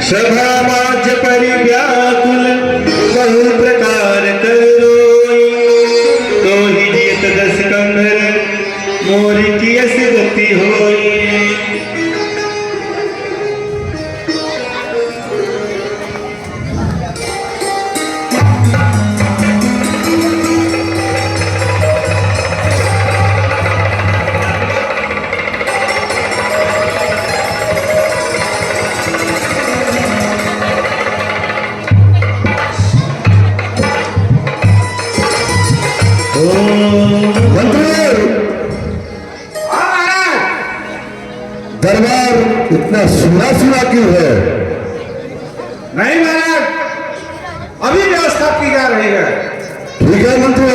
सभा माझ परिव्याकुल बहु प्रकार करोई तोहि जीत दस कंधर मोरी की अस गति होई दरबार इतना सुना सुना क्यों है? नहीं महाराज, अभी व्यवस्था की जा रही है। ठीक है मंत्री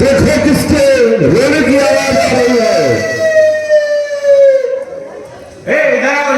देखो किसके रोने की आवाज आ रही है। इधर आओ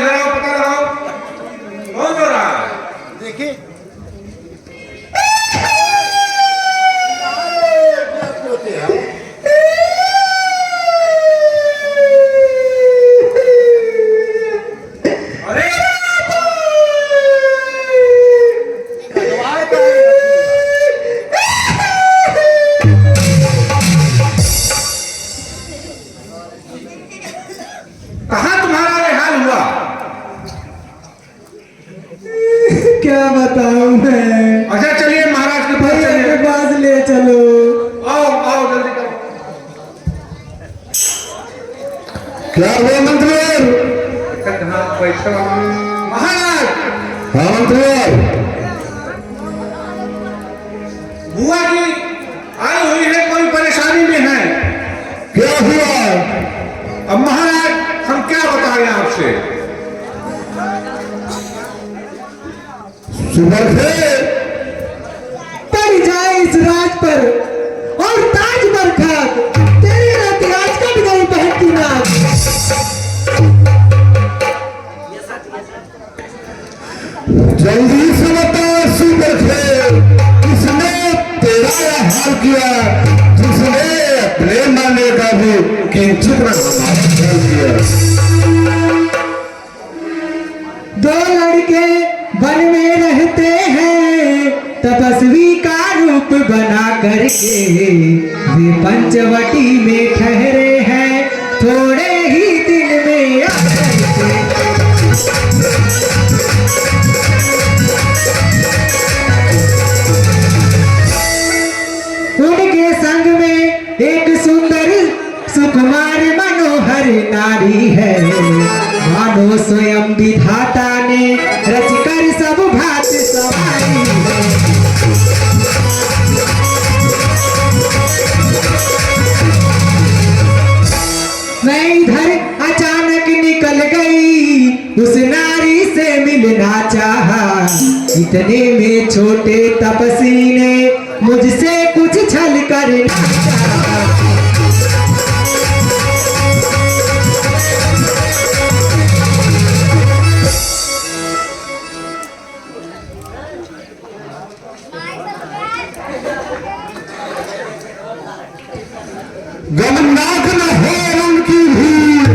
क्या बताऊं मैं। अच्छा चलिए महाराज के पास भैया के चलिए। पास ले चलो। आओ आओ जल्दी करो। क्या हुआ मंत्री? कहाँ बैठो महाराज। हाँ मंत्री, बुआ जी आई हुई है, कोई परेशानी में है। क्या हुआ? अब महाराज हम क्या बताएं आपसे। सुबह पड़ जाए इस राज पर और ताज पर खाक, तेरी रात आज कट गई बहन की नाक। जल्दी से बता सुबह किसने तेरा यह हाल किया, जिसने अपने माने का भी किंचित हमारा किया। दो लड़के वन में रहते हैं, तपस्वी का रूप बना करके वे पंचवटी में ठहरे हैं, थोड़े ही दिन में आकर के। उनके संग में एक सुंदर सुकुमार मनोहर नारी है, मानो स्वयं विधाता ने रचकर सब भात सवारी है। मैं इधर अचानक निकल गई, उस नारी से मिलना चाहा, इतने में छोटे तपस्वी ने मुझसे कुछ छल करना चाहा। गमनाक न हो उनकी भीड़,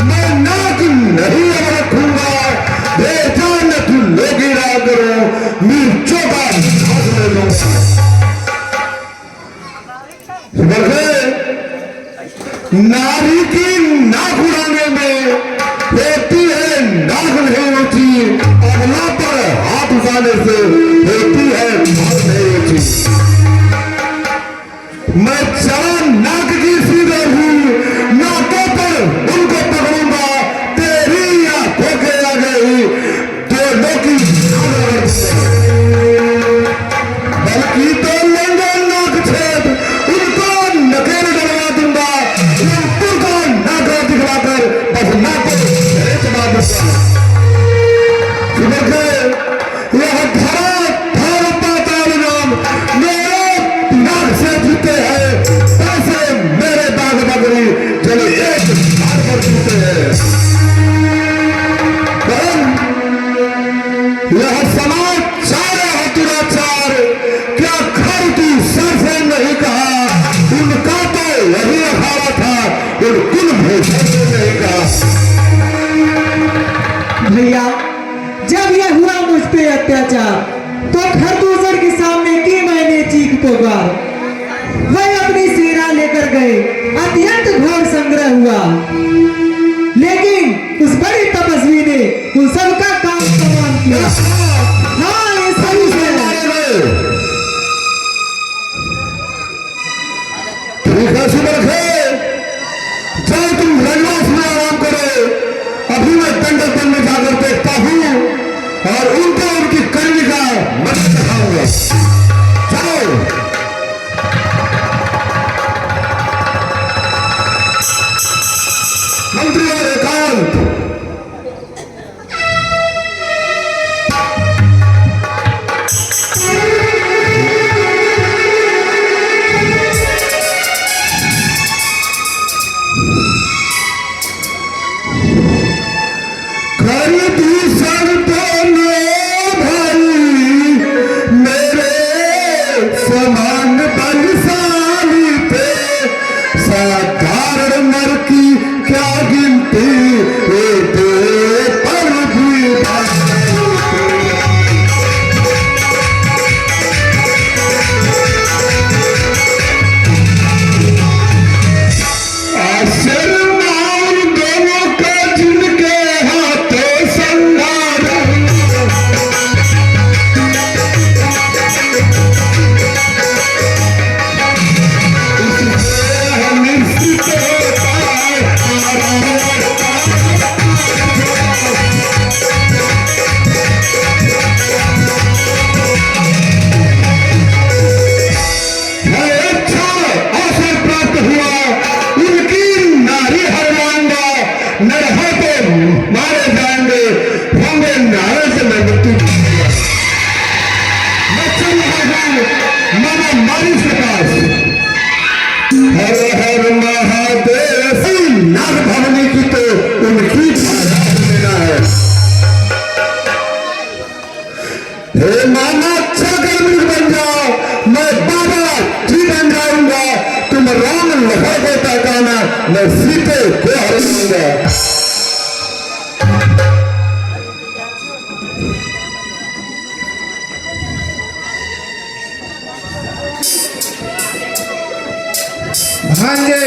मैं नाक नहीं अब रखूंगा, बेजान तू लोग गिरा करो, मिर्चों का भाग ले लूंगा। नारी की नाक उड़ाने में होती है नाक नहीं होती, अगला पर हाथ उठाने से होती है भाग नहीं होती। मैं चला नाक की सीधे हूँ, नाकों पर उनको पकड़ूंगा, तेरी आंखों के आगे ही दोनों की बल्कि तो लेंगे नाक छेद, उनको नकेल डलवा दूंगा, उनको नाक दिखलाकर बस नाकों चबा दूंगा। यह धरा धर पाताल नाम मेरे नाक से जीते हैं, ऐसे मेरे बाग बगरी चलो एक बार पर जीते हैं। यह समाचार है दुराचार, क्या खर तू सर से नहीं कहा, उनका तो यही अखाड़ा था, उन भूषण से नहीं कहा। भैया जब यह हुआ मुझ पे अत्याचार, तो खरदूसर के सामने की मैंने चीख पुकार, वह अपनी सेना लेकर गए, अत्यंत घोर संग्रह हुआ, लेकिन उस बड़े तपस्वी ने उन सबका काम तमाम किया। हाँ ये सही है। ठीक है सुबह चाहे तुम रजवास में आराम करो, अभी मैं दंडल में जाकर देखता हूँ और उनको उनकी कर्मी का मदद दिखाऊंगा। चलो मंत्री और एकांत मारी के पास। हर हर महादेव। नाग भवनी की तो उनकी लेना है। हे मामा अच्छा कर्मी बन जाओ, मैं बाबा जी बन जाऊंगा। तुम राम लखन को पहचाना, मैं सीते को हराऊंगा। भांजे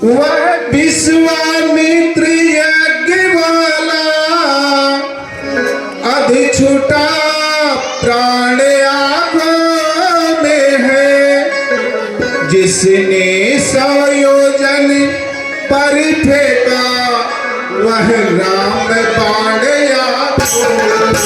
वह विश्वामित्र यज्ञ वाला अधि छूटा प्राण आंखों में है, जिसने 100 योजन पर फेंका वह राम बाण आंखों में।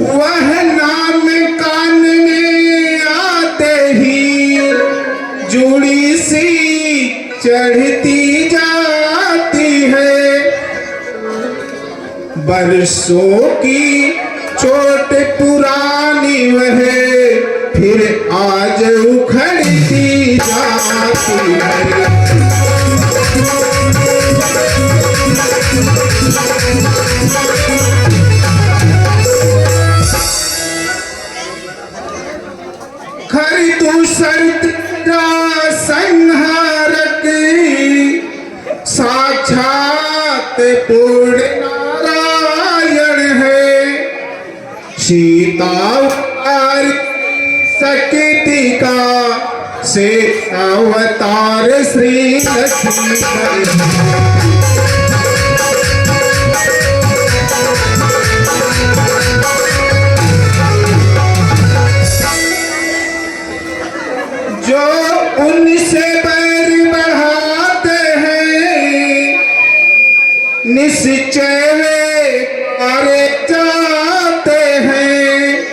वह नाम कान में आते ही जुड़ी सी चढ़ती जाती है, बरसों की चोट पुरानी वह फिर आज उखड़ती जाती है। खरी तू संत का संहारक साक्षात पूर्ण नारायण है, सीता अवतार शक्ति का से अवतार श्री लक्ष्मण। जो उनसे बैर बढ़ाते हैं निश्चय वे मारे जाते हैं,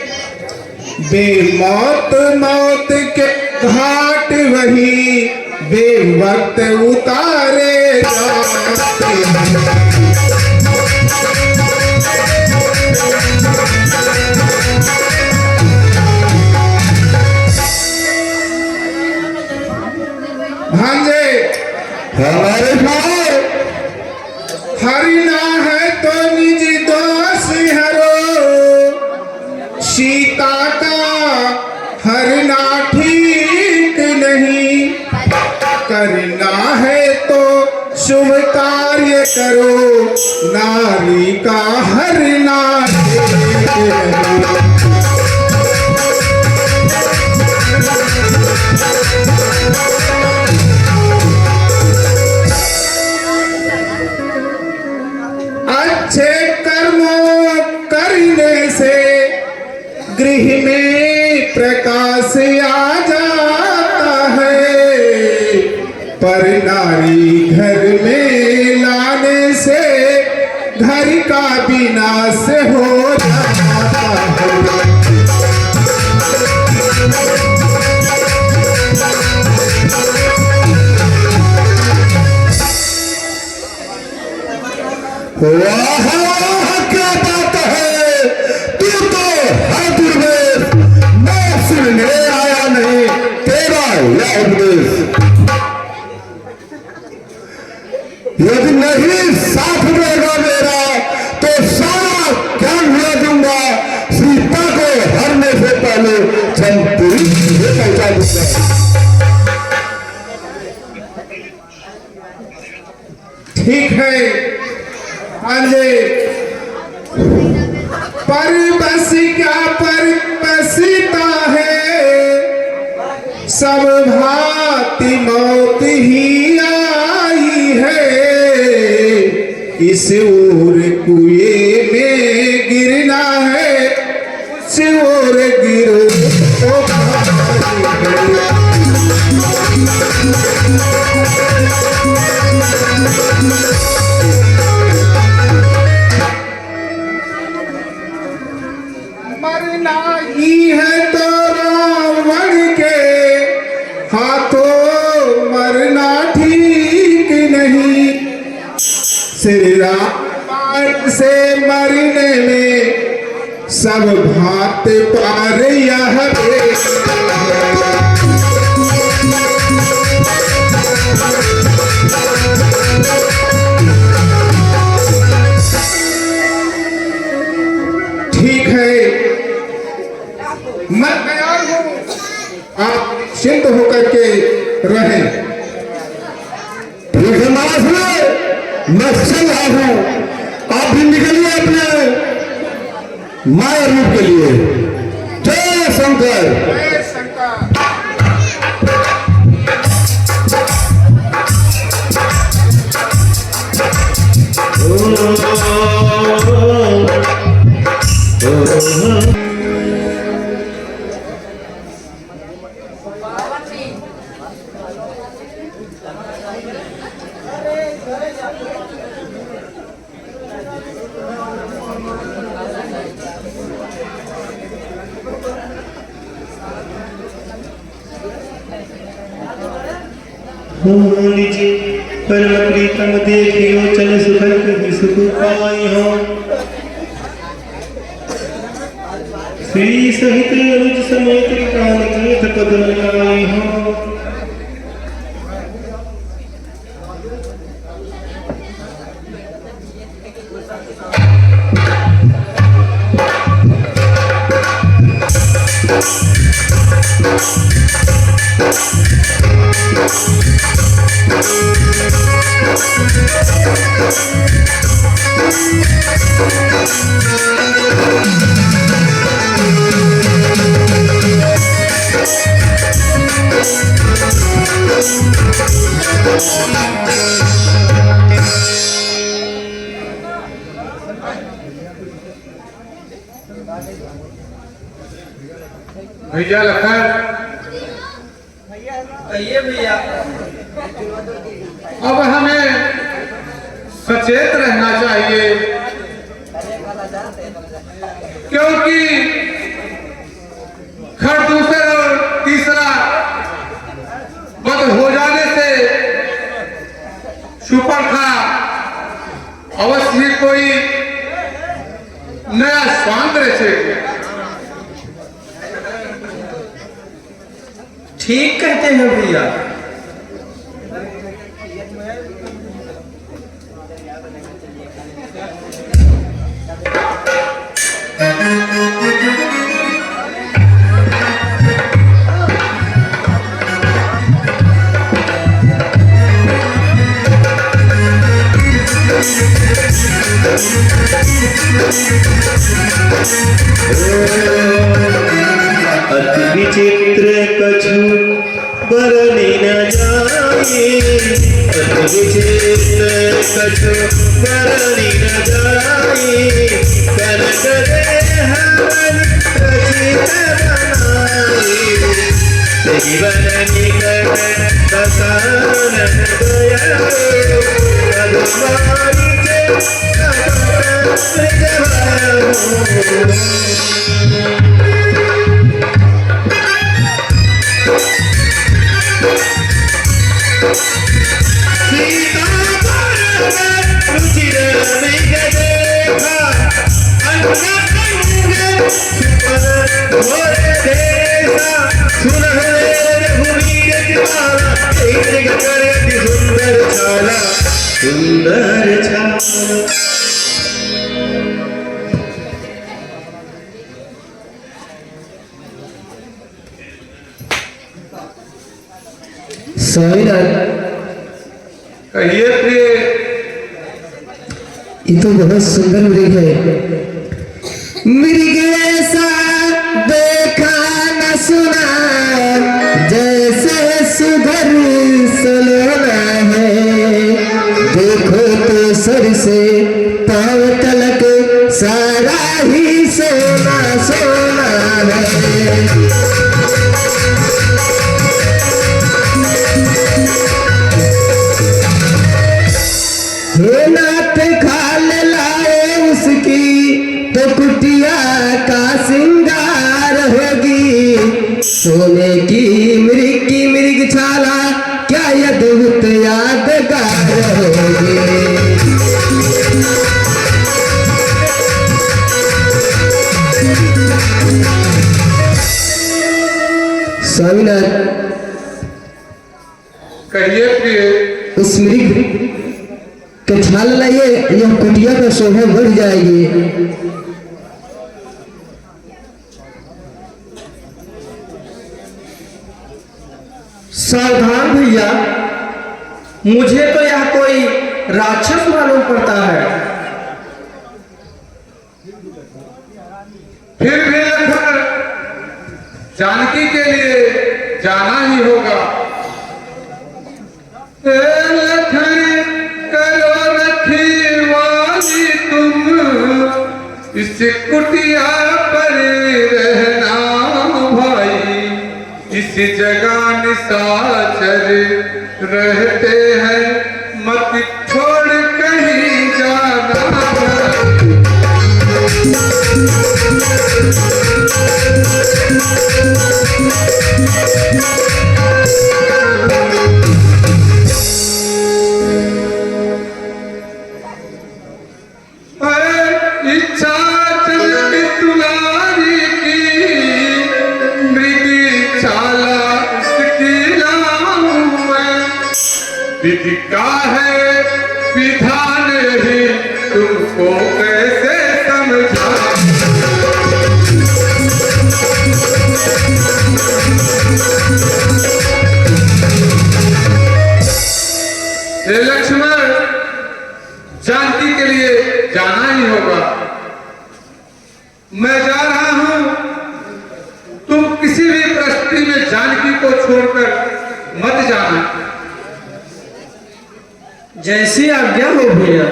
बेमौत मौत के घाट वही बेवक्त उतारे जाते हैं। भांजे हमारे भाई हरिना है तो निज दोष हरो, सीता का हरना ठीक नहीं, करना है तो शुभ कार्य करो, नारी का हरना ठीक नहीं। अच्छे कर्मों करने से गृह में प्रकाश आ जाता है, पर नारी घर में लाने से घर का विनाश हो जाता है। वाह वाह क्या बात है, तू तो हर दुर्वेश, मैं सुनने आया नहीं तेरा यह उपदेश। यदि नहीं साथ देगा मेरा तो सारा ज्ञान हुआ दूंगा, सीता को हरने से पहले चंपुरी से पहचान दूंगा। ठीक है भांजे, पर बस क्या पर बसता है, सब भांति मौत ही आई है, इस ओर कुएं में गिरना है, उस ओर गिरो तो मरना रात से मरने में सब भात पार यह ठीक है, मैं तैयार हूँ, आप निश्चिंत होकर के रहें। मैं चल रहा हूं, आप भी निकलिए अपने माया रूप के लिए। जय शंकर। जय शंकर। लीजिए परम प्रीतम देखियो चल सुखल कभी सुख पाई हो। श्री सहित अनुज समेत कान तीर्थ पद लगाई हो। भैया लखन, भैया अब हमें सचेत रहना चाहिए, क्योंकि खरदूसर और तीसरा बद हो जाने से सुपर्णखा अवश्य ही कोई नया स्वांग रचेगी। ठीक कहते हैं भैया। अति विचित्र कछु बरनी न जाए। अति विचित्र कछु बरनी न जाए। कनक देहन रचित बनाए। जीवन निकट ससान गया। अधमारी सुंदर छाला। कहिए प्रिय। ये तो बहुत सुंदर मृग है। मृग ऐसा देखा न सुना, जैसे सुधर सलोना है। देखो तो सर से पांव तलक सारा ही सोना सोना है। नाथ खाल लाए उसकी तो कुटिया का सिंगार होगी। सोने की मृग छाला क्या अद्भुत यादगार होगी। देखिए उस मृग के छाल लाइए, यह कुटिया का शोभा बढ़ जाएगी। सावधान भैया, मुझे तो यह कोई राक्षस मालूम पड़ता है। फिर भी लखन जानकी के लिए जाना ही होगा। ए लखन करो रखवाली तुम इस कुटिया पर रहना भाई, इस जगह निशाचर रहते हैं, मत छोड़ कहीं जाना। इच्छा चल तुम्हारी की मृग छाला विधि का है विधान ही तुमको कैसे समझा। लक्ष्मण जानकी के लिए जाना ही होगा। मैं जा रहा हूं, तुम किसी भी परिस्थिति में जानकी को छोड़कर मत जाना। जैसी आज्ञा हो भैया।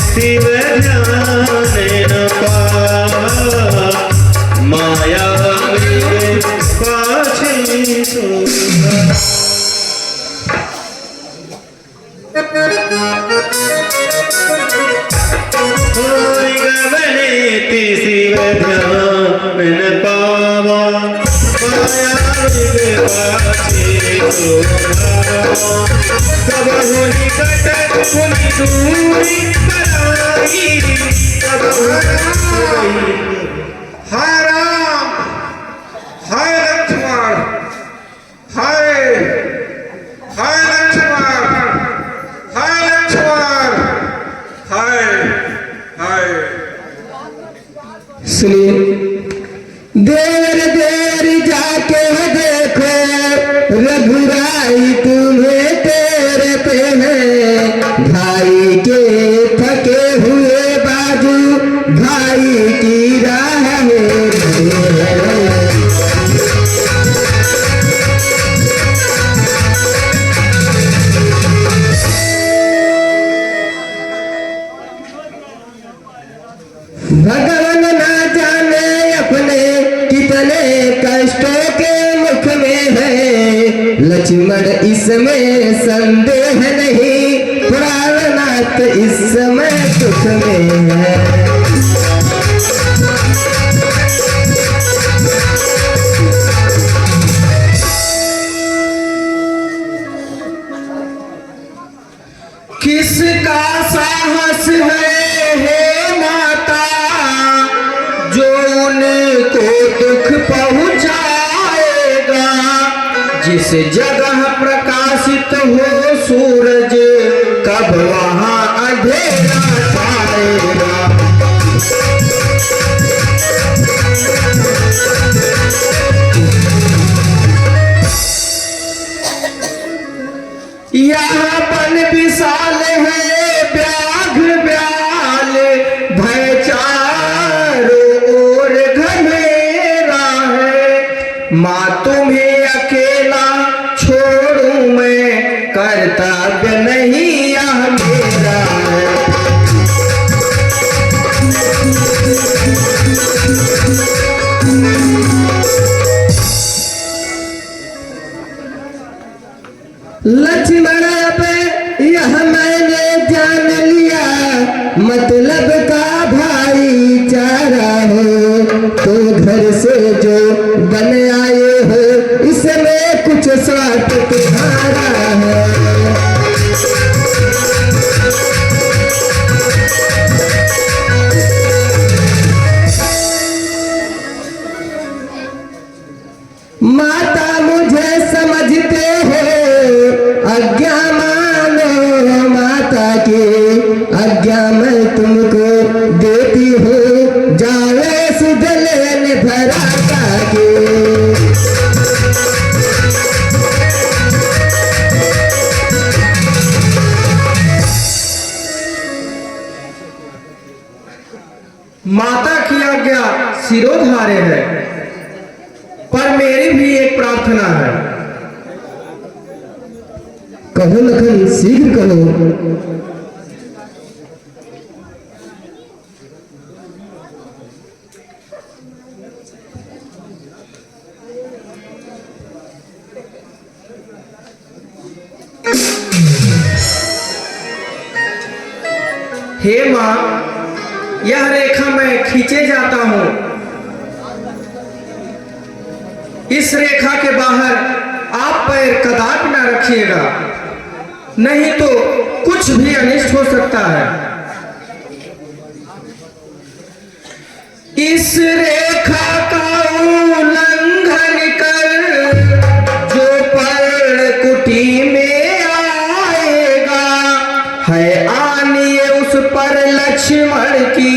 शिव ध्यान माया गवनेति शिव ध्यान पावा माया सब होली कट होली दूरी कराई हाय राम, हाय लक्ष्मण, हाय हाय लक्ष्मण, हाय लक्ष्मण, हाय हाय। सुनिए, देर देर जाके देखो रघुराई तुम्हें तेरे पे है, भाई के थके हुए बाजू भाई की राह है। भगवान ना जाने अपने कितने कष्टों के मुख में है, लक्ष्मण इसमें संदेह नहीं, प्राणनाथ इस समय सुख में है। किसका साहस है हे माता, जो उनको दुख पहुंचाएगा। जिस जगह प्रकाशित हो सूरज, कब वहां अंधेरा छाएगा। यहाँ बन विशाल है व्याघ्र व्याल, भय चारों ओर घनेरा है। माँ तुम्हें अकेला छोड़ूं मैं, कर्तव्य नहीं यह मेरा है। लक्ष्मण अब यह मैंने जान लिया, मतलब का भाईचारा हो, तो घर से जो बन आए हो इसमें कुछ स्वार्थ तुम्हारा है। माता की आज्ञा सिरोधार्य है, पर मेरी भी एक प्रार्थना है। कहो लखन, शीघ्र कहो। हे माँ, यह रेखा मैं खींचे जाता हूं। इस रेखा के बाहर आप पैर कदापि न रखिएगा, नहीं तो कुछ भी अनिष्ट हो सकता है। इस रेखा का उल्लंघन कर जो पर कुटी में आएगा, है आनी उस पर लक्ष्मण की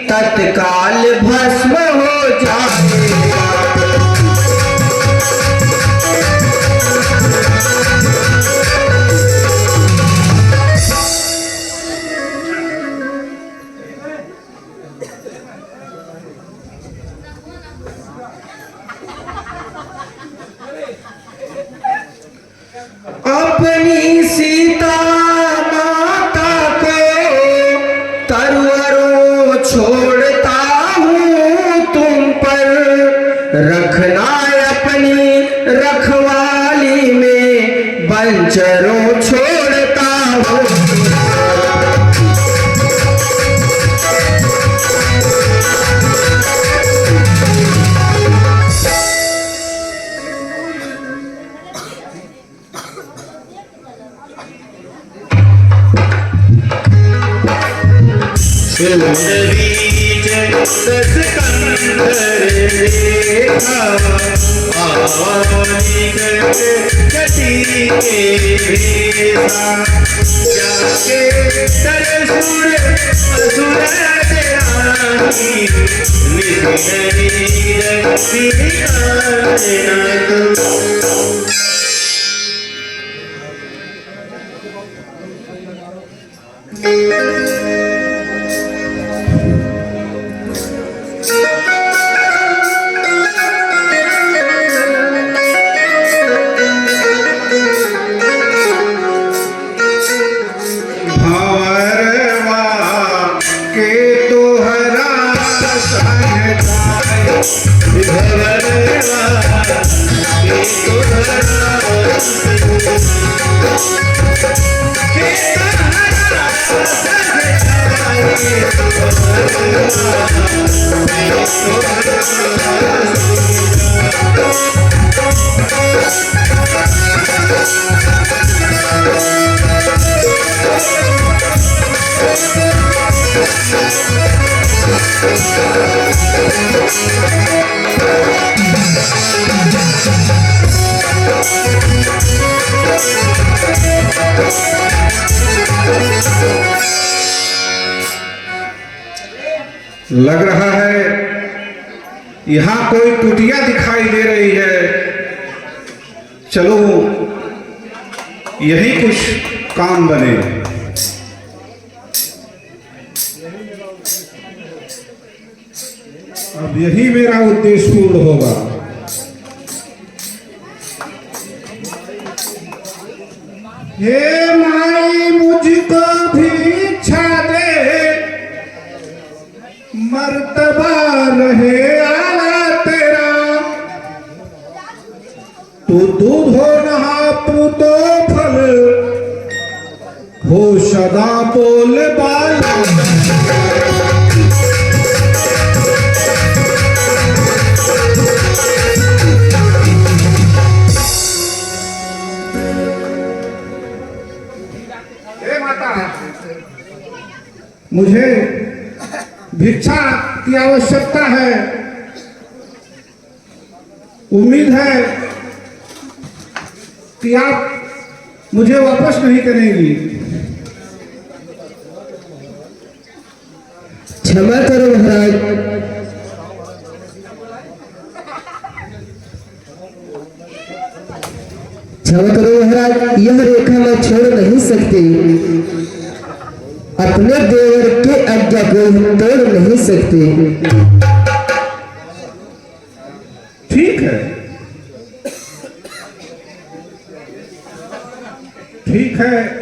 तत्काल भस्म हो जाएगा। अपनी सीता माता को तरवरों छोड़ता हूँ तुम पर, रखना अपनी रखवाली में बंचरों छोड़ता हूँ। लग रहा है यहाँ कोई कुटिया दिखाई दे रही है। चलो यही कुछ काम बने। अब यही मेरा उद्देश्य पूर्ण होगा। हे माई मुझको भी इच्छा दे, मर्तबा रहे आला तेरा। तू दूध हो नहा पूतो फल हो सदा बोल बाला। हे माता, मुझे भिक्षा की आवश्यकता है। उम्मीद है कि आप मुझे वापस नहीं करेंगी। क्षमा करो महाराज, क्षमा करो महाराज, यह रेखा मैं छोड़ नहीं सकती। अपने देवर के आज्ञा को तोड़ नहीं सकते। ठीक है, ठीक है।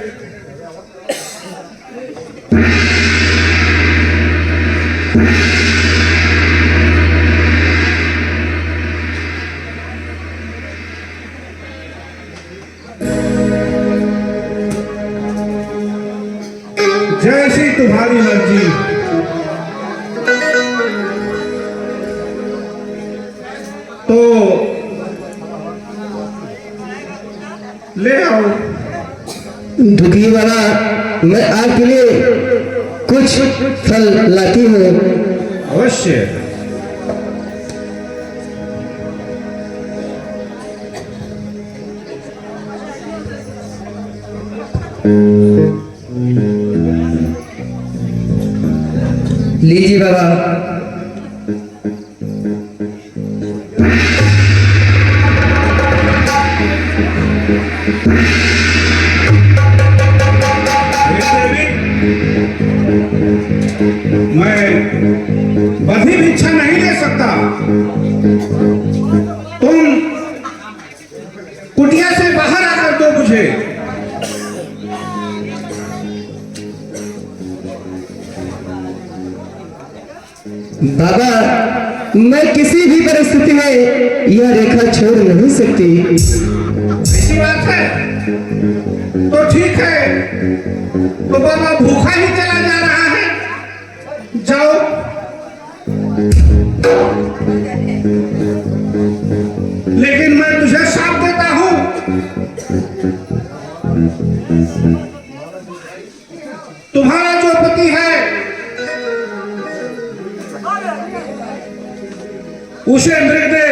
जैसी तुम्हारी मर्जी। तो ले आओ। दुखी वाला, मैं आपके लिए कुछ फल लाती हूँ। अवश्य। लीजिए बाबा। मैं बधी भिक्षा नहीं ले सकता। तुम कुटिया से बाहर आकर दो मुझे। बाबा, मैं किसी भी परिस्थिति में यह रेखा छोड़ नहीं सकती। ऐसी बात है तो ठीक है। तो बाबा भूखा ही चला जा रहा है, जाओ। लेकिन मैं तुझे श्राप देता हूं, तुम्हारा जो पति है उसे मृग ने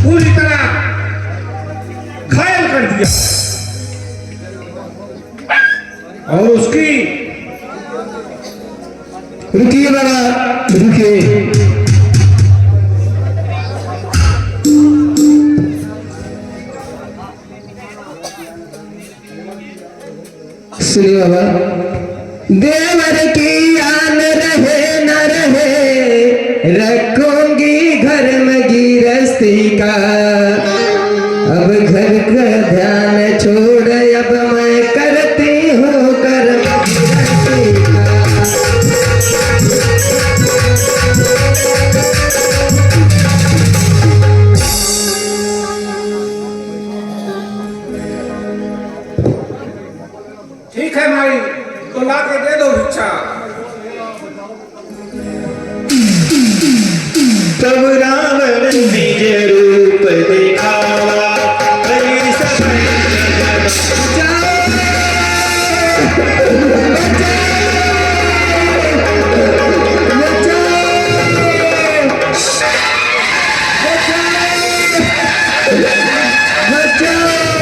पूरी तरह घायल कर दिया और उसकी। रुकिए बाबा, रुकिए। सुनिए बाबा, देवर की आन रहे न रहे, रखूंगी घर में गिरस्ती का। अब घर का ध्यान छोड़, अब मैं करती हूँ कर्म गृहस्थी का। ठीक है भाई, तो ला के दे दो भिक्षा। तब रावण निज रूप दिखावा, हरि सभय बचाओ।